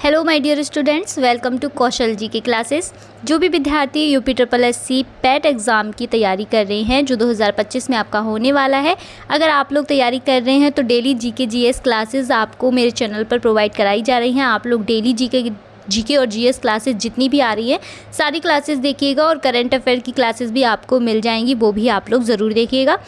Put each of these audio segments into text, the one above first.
Hello my dear students, welcome to Kaushal ji के classes. जो भी विद्यार्थी UP triple SC PET exam की तैयारी कर रहे हैं जो 2025 में आपका होने वाला है, अगर आप लोग तैयारी कर रहे हैं तो डेली जीके जीएस क्लासेस आपको मेरे चैनल पर प्रोवाइड कराई जा रही हैं। आप लोग डेली जीके और जीएस क्लासेस जितनी भी आ रही है सारी क्लासेस देखिएगा और करंट अफेयर की क्लासेस भी आपको मिल जाएंगी, वो भी आप लोग ज़रूर देखिएगा।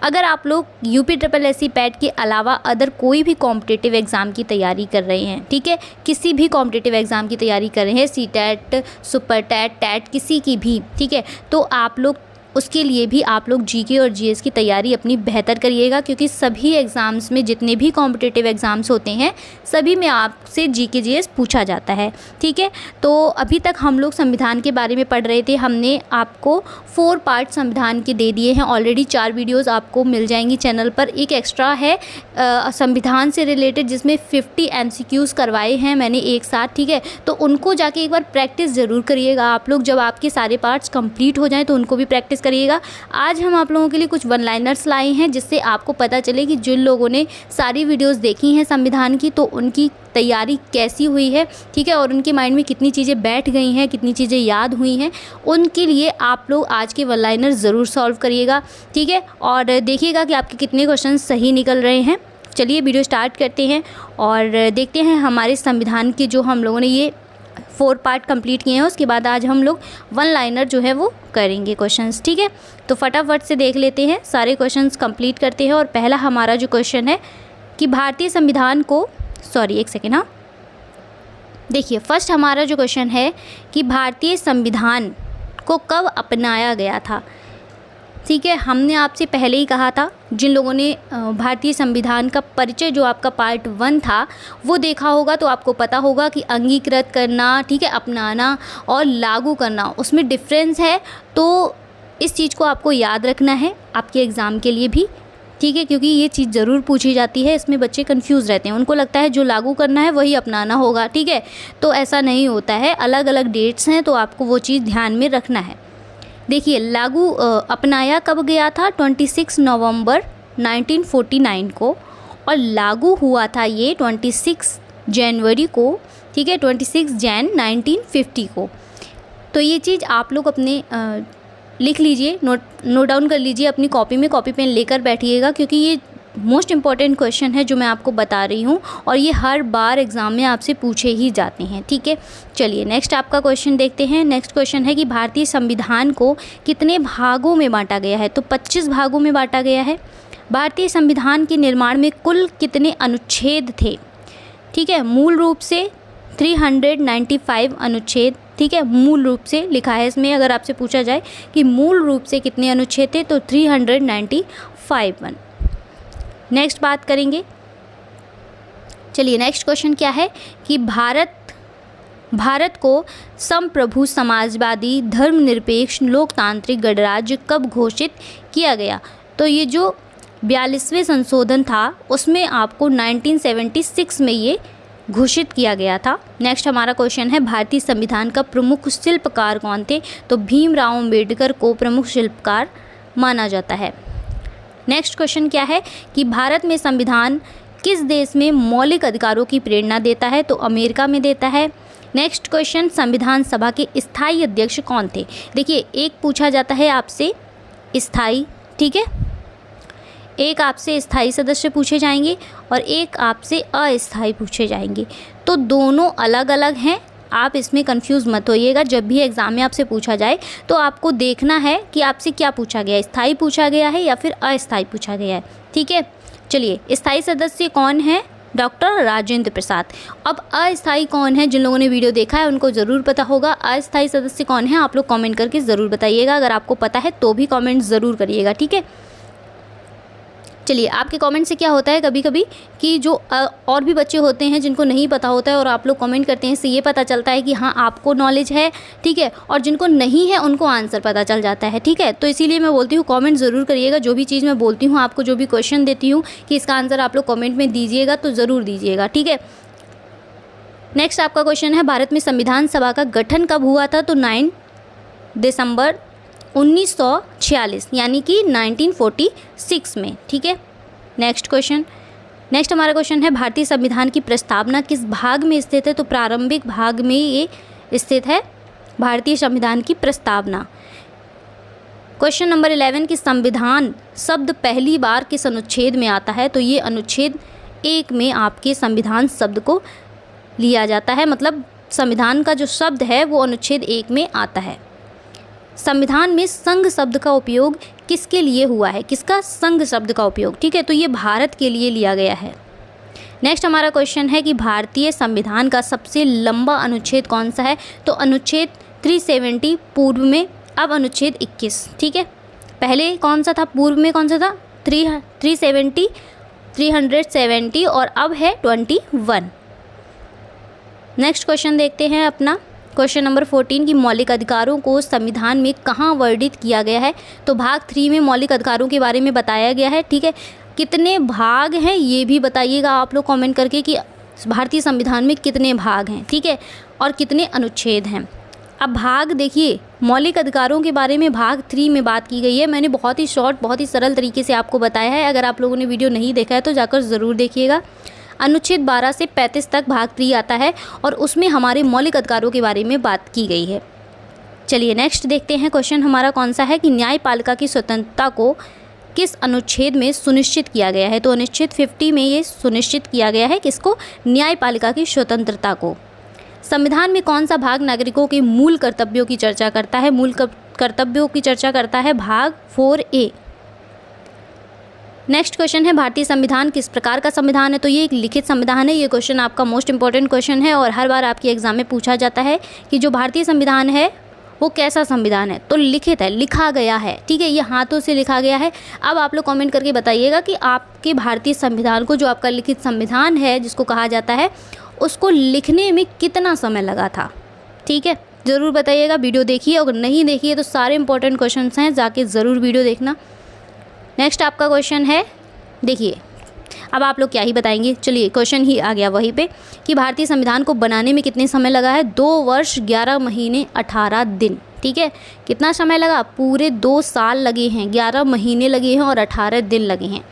अगर आप लोग यूपी ट्रिपल एससी पैट के अलावा अदर कोई भी कॉम्पिटिटिव एग्ज़ाम की तैयारी कर रहे हैं, ठीक है, किसी भी कॉम्पिटिटिव एग्ज़ाम की तैयारी कर रहे हैं, सीटेट, सुपर टैट, टैट, किसी की भी, ठीक है, तो आप लोग उसके लिए भी आप लोग जीके और जीएस की तैयारी अपनी बेहतर करिएगा, क्योंकि सभी एग्ज़ाम्स में जितने भी कॉम्पिटिटिव एग्ज़ाम्स होते हैं सभी में आपसे जीके जीएस पूछा जाता है, ठीक है। तो अभी तक हम लोग संविधान के बारे में पढ़ रहे थे, हमने आपको 4 पार्ट संविधान के दे दिए हैं ऑलरेडी। 4 वीडियोज़ आपको मिल जाएंगी चैनल पर। एक एक्स्ट्रा है संविधान से रिलेटेड जिसमें 50 MCQs करवाए हैं मैंने एक साथ, ठीक है, तो उनको जाके एक बार प्रैक्टिस ज़रूर करिएगा आप लोग। जब आपके सारे पार्ट्स कंप्लीट हो जाएं तो उनको भी प्रैक्टिस करिएगा। आज हम आप लोगों के लिए कुछ वन लाइनर्स लाए हैं जिससे आपको पता चले कि जिन लोगों ने सारी वीडियोस देखी हैं संविधान की तो उनकी तैयारी कैसी हुई है, ठीक है, और उनके माइंड में कितनी चीज़ें बैठ गई हैं, कितनी चीज़ें याद हुई हैं। उनके लिए आप लोग आज के वन लाइनर ज़रूर सॉल्व करिएगा, ठीक है, और देखिएगा कि आपके कितने क्वेश्चन सही निकल रहे हैं। चलिए वीडियो स्टार्ट करते हैं और देखते हैं हमारे संविधान के जो हम लोगों ने ये 4 पार्ट कंप्लीट किए हैं, उसके बाद आज हम लोग वन लाइनर जो है वो करेंगे क्वेश्चंस, ठीक है। तो फटाफट से देख लेते हैं, सारे क्वेश्चंस कंप्लीट करते हैं। और पहला हमारा जो क्वेश्चन है कि भारतीय संविधान को, एक सेकेंड, हाँ, देखिए फर्स्ट हमारा जो क्वेश्चन है कि भारतीय संविधान को कब अपनाया गया था, ठीक है। हमने आपसे पहले ही कहा था, जिन लोगों ने भारतीय संविधान का परिचय जो आपका पार्ट 1 था वो देखा होगा तो आपको पता होगा कि अंगीकृत करना, ठीक है, अपनाना और लागू करना, उसमें डिफरेंस है। तो इस चीज़ को आपको याद रखना है आपके एग्ज़ाम के लिए भी, ठीक है, क्योंकि ये चीज़ ज़रूर पूछी जाती है। इसमें बच्चे कंफ्यूज रहते हैं, उनको लगता है जो लागू करना है वही अपनाना होगा, ठीक है, तो ऐसा नहीं होता है। अलग अलग डेट्स हैं तो आपको वो चीज़ ध्यान में रखना है। देखिए लागू अपनाया कब गया था, 26 नवंबर 1949 को, और लागू हुआ था ये 26 जनवरी को, ठीक है, 26 जैन 1950 को। तो ये चीज़ आप लोग अपने लिख लीजिए, नोट डाउन कर लीजिए अपनी कॉपी में, कॉपी पेन लेकर बैठिएगा, क्योंकि ये मोस्ट इम्पॉर्टेंट क्वेश्चन है जो मैं आपको बता रही हूँ और ये हर बार एग्ज़ाम में आपसे पूछे ही जाते हैं, ठीक है। चलिए नेक्स्ट आपका क्वेश्चन देखते हैं। नेक्स्ट क्वेश्चन है कि भारतीय संविधान को कितने भागों में बांटा गया है, तो 25 भागों में बांटा गया है। भारतीय संविधान के निर्माण में कुल कितने अनुच्छेद थे, ठीक है, मूल रूप से 395 अनुच्छेद, ठीक है, मूल रूप से लिखा है इसमें। अगर आपसे पूछा जाए कि मूल रूप से कितने अनुच्छेद थे तो 395। नेक्स्ट बात करेंगे, चलिए नेक्स्ट क्वेश्चन क्या है कि भारत को संप्रभु समाजवादी धर्मनिरपेक्ष लोकतांत्रिक गणराज्य कब घोषित किया गया। तो ये जो 42वें संशोधन था उसमें आपको 1976 में ये घोषित किया गया था। नेक्स्ट हमारा क्वेश्चन है भारतीय संविधान का प्रमुख शिल्पकार कौन थे, तो भीमराव अंबेडकर को प्रमुख शिल्पकार माना जाता है। नेक्स्ट क्वेश्चन क्या है कि भारत में संविधान किस देश में मौलिक अधिकारों की प्रेरणा देता है, तो अमेरिका में देता है। नेक्स्ट क्वेश्चन संविधान सभा के स्थायी अध्यक्ष कौन थे। देखिए एक पूछा जाता है आपसे स्थायी, ठीक है, एक आपसे स्थायी सदस्य पूछे जाएंगे और एक आपसे अस्थायी पूछे जाएंगे, तो दोनों अलग अलग हैं। आप इसमें कंफ्यूज मत होइएगा, जब भी एग्ज़ाम में आपसे पूछा जाए तो आपको देखना है कि आपसे क्या पूछा गया है, स्थायी पूछा गया है या फिर अस्थायी पूछा गया है, ठीक है। चलिए स्थायी सदस्य कौन है, डॉक्टर राजेंद्र प्रसाद। अब अस्थायी कौन है, जिन लोगों ने वीडियो देखा है उनको ज़रूर पता होगा। अस्थायी सदस्य कौन है आप लोग कमेंट करके ज़रूर बताइएगा, अगर आपको पता है तो भी कमेंट ज़रूर करिएगा, ठीक है। चलिए आपके कमेंट से क्या होता है कभी कभी कि जो और भी बच्चे होते हैं जिनको नहीं पता होता है और आप लोग कमेंट करते हैं, इससे ये पता चलता है कि हाँ आपको नॉलेज है, ठीक है, और जिनको नहीं है उनको आंसर पता चल जाता है, ठीक है। तो इसीलिए मैं बोलती हूँ कमेंट ज़रूर करिएगा, जो भी चीज़ मैं बोलती हूँ आपको, जो भी क्वेश्चन देती हूँ कि इसका आंसर आप लोग कमेंट में दीजिएगा तो ज़रूर दीजिएगा, ठीक है। नेक्स्ट आपका क्वेश्चन है भारत में संविधान सभा का गठन कब हुआ था, तो 9 दिसंबर 1946 यानी कि 1946 में, ठीक है। नेक्स्ट क्वेश्चन नेक्स्ट हमारा क्वेश्चन है भारतीय संविधान की प्रस्तावना किस भाग में स्थित है? तो प्रारंभिक भाग में ये स्थित है भारतीय संविधान की प्रस्तावना। क्वेश्चन नंबर 11 कि संविधान शब्द पहली बार किस अनुच्छेद में आता है? तो ये अनुच्छेद 1 में आपके संविधान शब्द को लिया जाता है, मतलब संविधान का जो शब्द है वो अनुच्छेद 1 में आता है। संविधान में संघ शब्द का उपयोग किसके लिए हुआ है? किसका संघ शब्द का उपयोग? ठीक है, तो ये भारत के लिए लिया गया है। नेक्स्ट हमारा क्वेश्चन है कि भारतीय संविधान का सबसे लंबा अनुच्छेद कौन सा है? तो अनुच्छेद 370 पूर्व में, अब अनुच्छेद 21। ठीक है, पहले कौन सा था? पूर्व में कौन सा था? 370 और अब है 21। नेक्स्ट क्वेश्चन देखते हैं अपना क्वेश्चन नंबर 14 की मौलिक अधिकारों को संविधान में कहाँ वर्णित किया गया है? तो भाग 3 में मौलिक अधिकारों के बारे में बताया गया है। ठीक है, कितने भाग हैं ये भी बताइएगा आप लोग कमेंट करके कि भारतीय संविधान में कितने भाग हैं, ठीक है, और कितने अनुच्छेद हैं। अब भाग देखिए, मौलिक अधिकारों के बारे में भाग 3 में बात की गई है। मैंने बहुत ही शॉर्ट, बहुत ही सरल तरीके से आपको बताया है। अगर आप लोगों ने वीडियो नहीं देखा है तो जाकर ज़रूर देखिएगा। अनुच्छेद 12 से 35 तक भाग 3 आता है और उसमें हमारे मौलिक अधिकारों के बारे में बात की गई है। चलिए नेक्स्ट देखते हैं क्वेश्चन हमारा कौन सा है कि न्यायपालिका की स्वतंत्रता को किस अनुच्छेद में सुनिश्चित किया गया है? तो अनुच्छेद 50 में ये सुनिश्चित किया गया है किसको? न्यायपालिका की स्वतंत्रता को। संविधान में कौन सा भाग नागरिकों के मूल कर्तव्यों की चर्चा करता है? मूल कर्तव्यों की चर्चा करता है भाग 4A। नेक्स्ट क्वेश्चन है भारतीय संविधान किस प्रकार का संविधान है? तो ये एक लिखित संविधान है। ये क्वेश्चन आपका मोस्ट इंपॉर्टेंट क्वेश्चन है और हर बार आपके एग्जाम में पूछा जाता है कि जो भारतीय संविधान है वो कैसा संविधान है? तो लिखित है, लिखा गया है। ठीक है, ये हाथों से लिखा गया है। अब आप लोग कमेंट करके बताइएगा कि आपके भारतीय संविधान को, जो आपका लिखित संविधान है जिसको कहा जाता है, उसको लिखने में कितना समय लगा था। ठीक है, ज़रूर बताइएगा। वीडियो देखिए, अगर नहीं देखिए तो सारे इंपॉर्टेंट क्वेश्चन हैं, जाके ज़रूर वीडियो देखना। नेक्स्ट आपका क्वेश्चन है, देखिए अब आप लोग क्या ही बताएंगे। चलिए क्वेश्चन ही आ गया वहीं पे कि भारतीय संविधान को बनाने में कितने समय लगा है? 2 वर्ष 11 महीने 18 दिन। ठीक है, कितना समय लगा? पूरे 2 साल लगे हैं, 11 महीने लगे हैं और 18 दिन लगे हैं।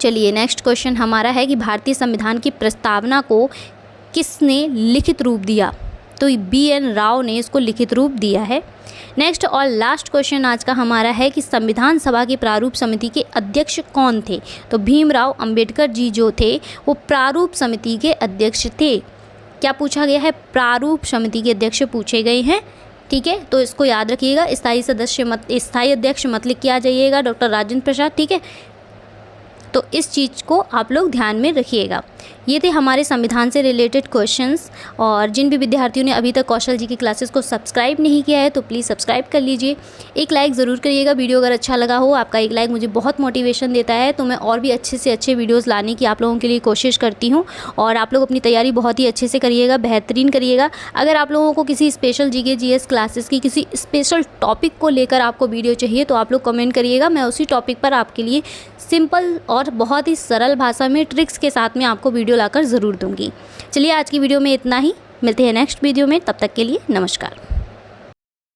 चलिए नेक्स्ट क्वेश्चन हमारा है कि भारतीय संविधान की प्रस्तावना को किसने लिखित रूप दिया? तो BN राव ने इसको लिखित रूप दिया है। नेक्स्ट और लास्ट क्वेश्चन आज का हमारा है कि संविधान सभा की प्रारूप समिति के अध्यक्ष कौन थे? तो भीमराव अंबेडकर जी जो थे वो प्रारूप समिति के अध्यक्ष थे। क्या पूछा गया है? प्रारूप समिति के अध्यक्ष पूछे गए हैं। ठीक है, तो इसको याद रखिएगा। स्थायी अध्यक्ष मत लिख के आ जाइएगा, डॉक्टर राजेंद्र प्रसाद। ठीक है, तो इस चीज़ को आप लोग ध्यान में रखिएगा। ये थे हमारे संविधान से रिलेटेड क्वेश्चंस। और जिन भी विद्यार्थियों ने अभी तक कौशल जी की क्लासेस को सब्सक्राइब नहीं किया है तो प्लीज़ सब्सक्राइब कर लीजिए। एक लाइक ज़रूर करिएगा। वीडियो अगर अच्छा लगा हो, आपका एक लाइक मुझे बहुत मोटिवेशन देता है, तो मैं और भी अच्छे से अच्छे वीडियोज़ लाने की आप लोगों के लिए कोशिश करती हूँ। और आप लोग अपनी तैयारी बहुत ही अच्छे से करिएगा, बेहतरीन करिएगा। अगर आप लोगों को किसी स्पेशल GK GS क्लासेस की किसी स्पेशल टॉपिक को लेकर आपको वीडियो चाहिए तो आप लोग कमेंट करिएगा। मैं उसी टॉपिक पर आपके लिए सिंपल और बहुत ही सरल भाषा में ट्रिक्स के साथ में आपको वीडियो लाकर ज़रूर दूंगी। चलिए आज की वीडियो में इतना ही, मिलते हैं नेक्स्ट वीडियो में। तब तक के लिए नमस्कार।